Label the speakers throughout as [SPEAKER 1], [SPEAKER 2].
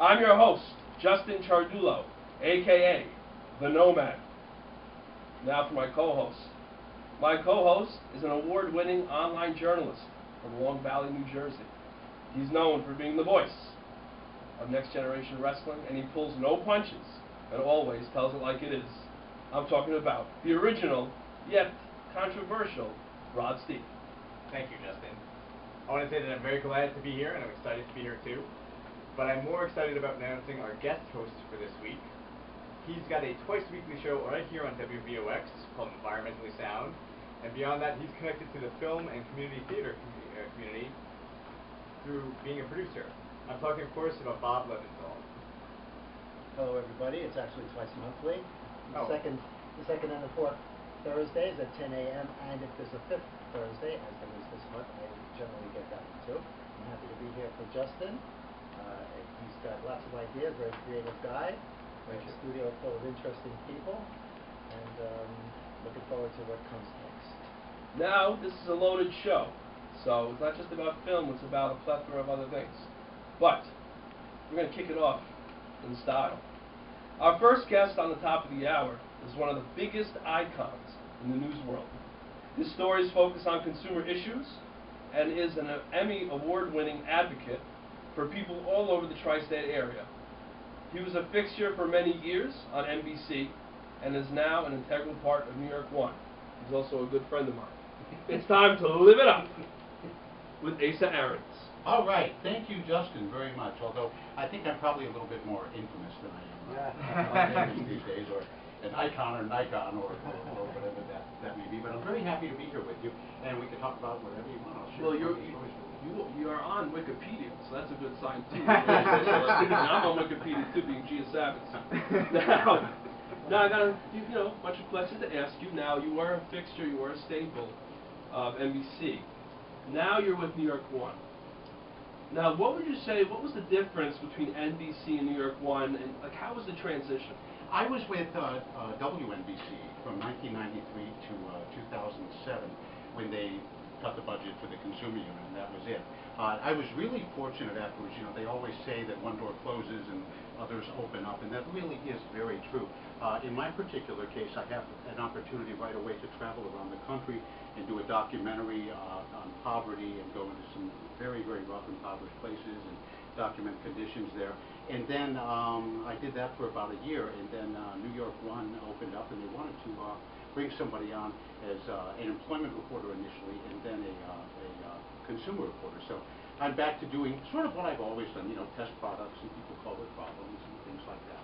[SPEAKER 1] I'm your host, Justin Ciardullo, a.k.a. The Nomad. Now for my co-host. My co-host is an award-winning online journalist from Long Valley, New Jersey. He's known for being the voice of Next Generation Wrestling, and he pulls no punches and always tells it like it is. I'm talking about the original, yet controversial, Rod Steed.
[SPEAKER 2] Thank you, Justin. I want to say that I'm very glad to be here, and I'm excited to be here too. But I'm more excited about announcing our guest host for this week. He's got a twice-weekly show right here on WVOX called Environmentally Sound. And beyond that, he's connected to the film and community theater community through being a producer. I'm talking, of course, about Bob Lebensold.
[SPEAKER 3] Hello, everybody. It's actually twice monthly.
[SPEAKER 2] Oh.
[SPEAKER 3] The second and the fourth Thursdays at 10 a.m. And if there's a fifth Thursday, as there is this month, I generally get that one too. I'm happy to be here for Justin. He's got lots of ideas, very creative guy. A studio full of interesting people, and looking forward to what comes next.
[SPEAKER 1] Now, this is a loaded show, so it's not just about film, it's about a plethora of other things. But we're going to kick it off in style. Our first guest on the top of the hour is one of the biggest icons in the news world. His stories focus on consumer issues and is an Emmy award-winning advocate for people all over the tri-state area. He was a fixture for many years on NBC and is now an integral part of New York One. He's also a good friend of mine. It's time to live it up with Asa Aarons.
[SPEAKER 4] All right. Thank you, Justin, very much. Although I think I'm probably a little bit more infamous than I am these days, or an icon or Nikon or whatever that may be. But I'm very happy to be here with you, and we can talk about whatever you want.
[SPEAKER 1] Well, you are on Wikipedia, so that's a good sign too. And I'm on Wikipedia too, being Gia Savitz. Now I got a bunch of questions to ask you. Now you were a fixture, you were a staple of NBC. Now you're with New York One. Now, what would you say? What was the difference between NBC and New York One, and how was the transition?
[SPEAKER 4] I was with WNBC from 1993 to 2007 when they cut the budget for the consumer unit, and that was it. I was really fortunate afterwards. They always say that one door closes and others open up, and that really is very true. In my particular case, I have an opportunity right away to travel around the country and do a documentary on poverty and go into some very, very rough, impoverished places and document conditions there. And then I did that for about a year, and then New York One opened up, and they wanted to bring somebody on as an employment reporter initially, and then a consumer reporter. So I'm back to doing sort of what I've always done, test products, and people call it problems and things like that.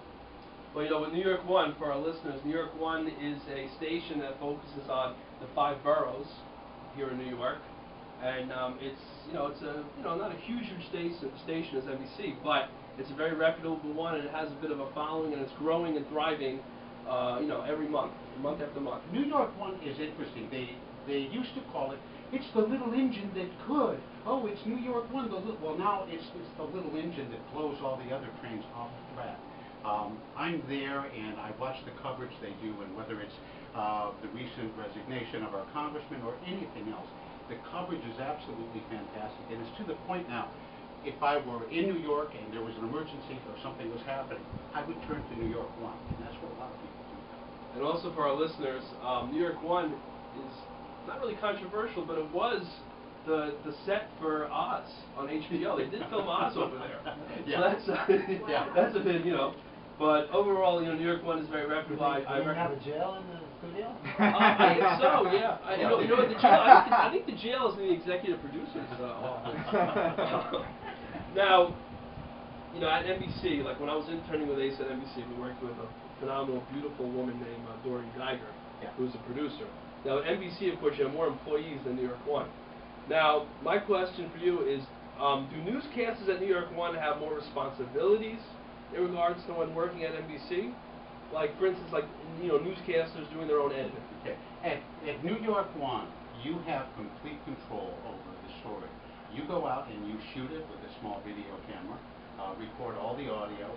[SPEAKER 1] Well, with New York One, for our listeners, New York One is a station that focuses on the 5 boroughs here in New York, and it's not a huge station as NBC, but it's a very reputable one, and it has a bit of a following, and it's growing and thriving, every month after month.
[SPEAKER 4] New York One is interesting. They used to call it, it's the little engine that could. Oh, it's New York One. Well, now it's the little engine that blows all the other trains off the track. I'm there, and I watch the coverage they do, and whether it's the recent resignation of our congressman or anything else, the coverage is absolutely fantastic, and it's to the point now. If I were in New York and there was an emergency or something was happening, I would turn to New York One, and that's what a lot of people do.
[SPEAKER 1] And also for our listeners, New York One is not really controversial, but it was the set for Oz on HBO. They did film Oz over there.
[SPEAKER 4] Yeah.
[SPEAKER 1] So that's a bit, But overall, New York One is very reputable.
[SPEAKER 3] Do you have a jail in the studio?
[SPEAKER 1] I think so, yeah. The jail. I think the jail is in the executive producer's office. Now, at NBC, like when I was interning with Asa at NBC, we worked with a phenomenal, beautiful woman named Doreen Geiger, who's a producer. Now, at NBC, of course, you have more employees than New York One. Now, my question for you is, do newscasters at New York One have more responsibilities in regards to when working at NBC? Like, for instance, newscasters doing their own editing.
[SPEAKER 4] Okay. At New York One, you have complete control over the story. You go out and you shoot it with a small video camera, record all the audio,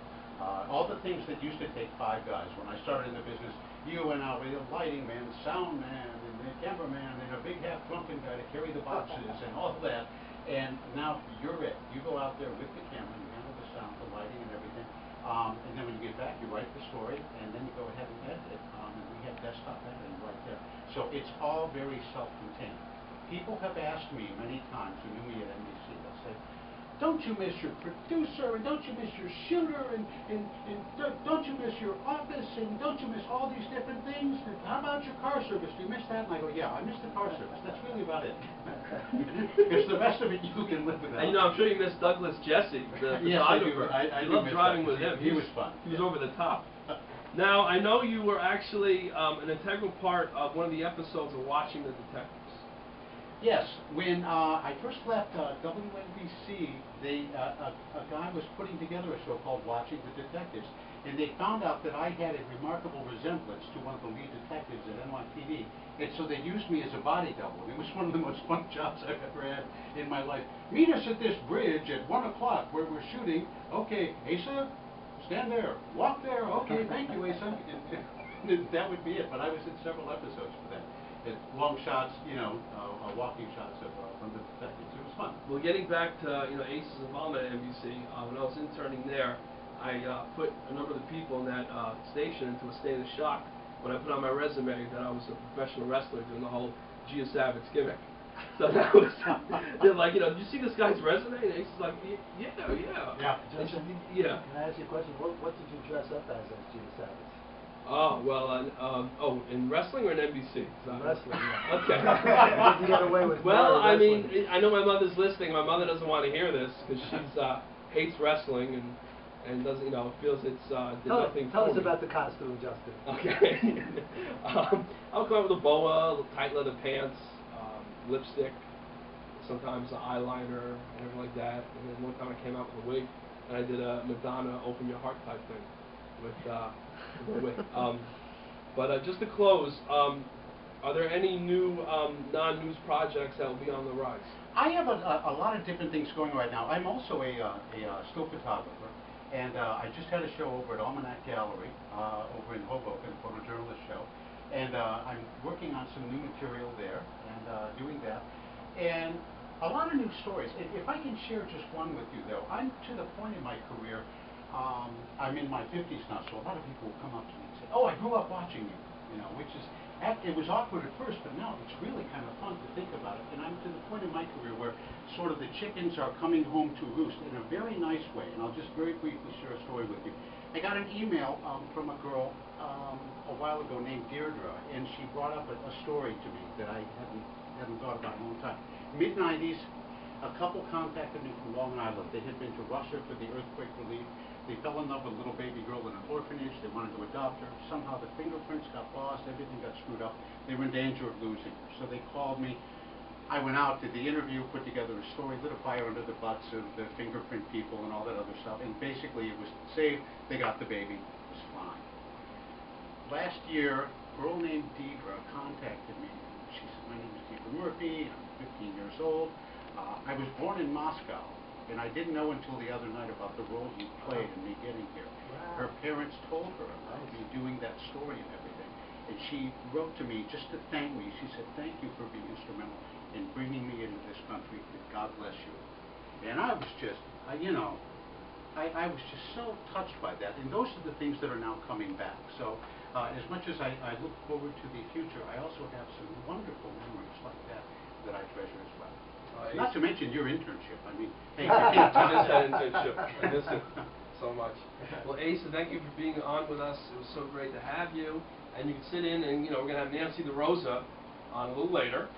[SPEAKER 4] all the things that used to take 5 guys. When I started in the business, you went out with a lighting man, sound man, and the cameraman, and a big half-drunken guy to carry the boxes and all of that. And now you're it. You go out there with the camera, you handle the sound, the lighting, and everything. And then when you get back, you write the story, and then you go ahead and edit it. And we have desktop editing right there. So it's all very self-contained. People have asked me many times, who knew me at NBC, they'll say, don't you miss your producer, and don't you miss your shooter, and don't you miss your office, and don't you miss all these different things? And how about your car service? Do you miss that? And I go, yeah, I miss the car service. That's really about it. Because the rest of it you can live without.
[SPEAKER 1] And I'm sure you miss Douglas Jesse, the
[SPEAKER 4] yes, I do.
[SPEAKER 1] photographer.
[SPEAKER 4] I
[SPEAKER 1] you
[SPEAKER 4] do
[SPEAKER 1] loved
[SPEAKER 4] miss
[SPEAKER 1] driving
[SPEAKER 4] that.
[SPEAKER 1] with him.
[SPEAKER 4] He was fun.
[SPEAKER 1] He was over the top. Now, I know you were actually an integral part of one of the episodes of Watching the Detectives.
[SPEAKER 4] Yes, when I first left WNBC, a guy was putting together a show called Watching the Detectives, and they found out that I had a remarkable resemblance to one of the lead detectives at NYPD, and so they used me as a body double. And it was one of the most fun jobs I've ever had in my life. Meet us at this bridge at 1 o'clock where we're shooting. Okay, Asa, stand there. Walk there. Okay, thank you, Asa. And that would be it, but I was in several episodes for that. Long shots, walking shots of from the detectives. It was fun.
[SPEAKER 1] Well, getting back to Ace's involvement at NBC, when I was interning there, I put a number of the people in that station into a state of shock when I put on my resume that I was a professional wrestler doing the whole Gia Savage gimmick. So that was, they're like, did you see this guy's resume? And Ace is like, yeah.
[SPEAKER 3] Justin,
[SPEAKER 1] Yeah.
[SPEAKER 3] can I ask you a question? What did you dress up as Gia Savage?
[SPEAKER 1] Oh, well, in wrestling or in NBC?
[SPEAKER 3] Wrestling, yeah.
[SPEAKER 1] Okay.
[SPEAKER 3] Did you get away with
[SPEAKER 1] well,
[SPEAKER 3] more
[SPEAKER 1] I mean,
[SPEAKER 3] wrestling?
[SPEAKER 1] I know my mother's listening. My mother doesn't want to hear this because she's hates wrestling and doesn't, feels it's did nothing
[SPEAKER 3] Tell
[SPEAKER 1] for
[SPEAKER 3] us
[SPEAKER 1] me.
[SPEAKER 3] about the costume, Justin.
[SPEAKER 1] Okay. I'll come out with a boa, tight leather pants, lipstick, sometimes eyeliner, and everything like that. And then one time I came out with a wig, and I did a Madonna "Open Your Heart" type thing with a wig. But just to close, are there any new non-news projects that will be on the rise?
[SPEAKER 4] I have a lot of different things going right now. I'm also a still photographer, and I just had a show over at Almanac Gallery over in Hoboken, a photojournalist show, and I'm working on some new material there and doing that, and a lot of new stories. If I can share just one with you, though, I'm to the point in my career. I'm in my 50s now, so a lot of people will come up to me and say, "Oh, I grew up watching you," which is. It was awkward at first, but now it's really kind of fun to think about it. And I'm to the point in my career where sort of the chickens are coming home to roost in a very nice way. And I'll just very briefly share a story with you. I got an email from a girl a while ago named Deirdre, and she brought up a story to me that I hadn't thought about in a long time. Mid-90s, a couple contacted me from Long Island. They had been to Russia for the earthquake relief. They fell in love with a little baby girl in an orphanage. They wanted to adopt her. Somehow the fingerprints got lost. Everything got screwed up. They were in danger of losing her. So they called me. I went out, did the interview, put together a story, lit a fire under the butts of the fingerprint people and all that other stuff. And basically it was saved. They got the baby. It was fine. Last year, a girl named Deirdre contacted me. She said, "My name is Deirdre Murphy. I'm 15 years old. I was born in Moscow. And I didn't know until the other night about the role you played in me getting here."
[SPEAKER 3] Wow.
[SPEAKER 4] Her parents told her about me doing that story and everything. And she wrote to me just to thank me. She said, "Thank you for being instrumental in bringing me into this country. God bless you." And I was just, I was just so touched by that. And those are the things that are now coming back. So as much as I look forward to the future, I also have some wonderful memories like that I treasure as well. Not to mention your internship. I mean, hey,
[SPEAKER 1] I miss that internship. I miss it so much. Well, Asa, thank you for being on with us. It was so great to have you. And you can sit in, and we're going to have Nancy DeRosa on a little later.